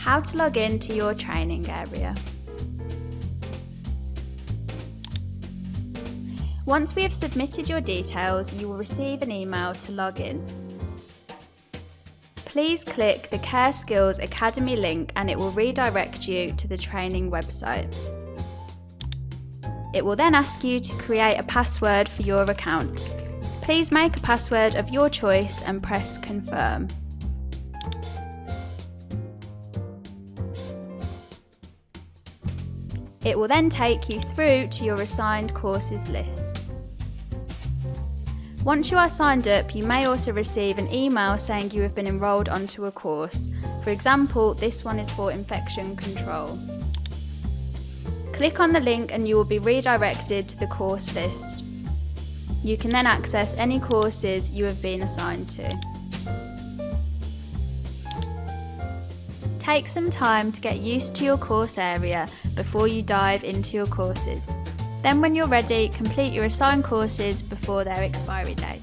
How to log in to your training area. Once we have submitted your details, you will receive an email to log in. Please click the CareSkills Academy link and it will redirect you to the training website. It will then ask you to create a password for your account. Please make a password of your choice and press confirm. It will then take you through to your assigned courses list. Once you are signed up, you may also receive an email saying you have been enrolled onto a course. For example, this one is for infection control. Click on the link and you will be redirected to the course list. You can then access any courses you have been assigned to. Take some time to get used to your course area before you dive into your courses. Then when you're ready, complete your assigned courses before their expiry date.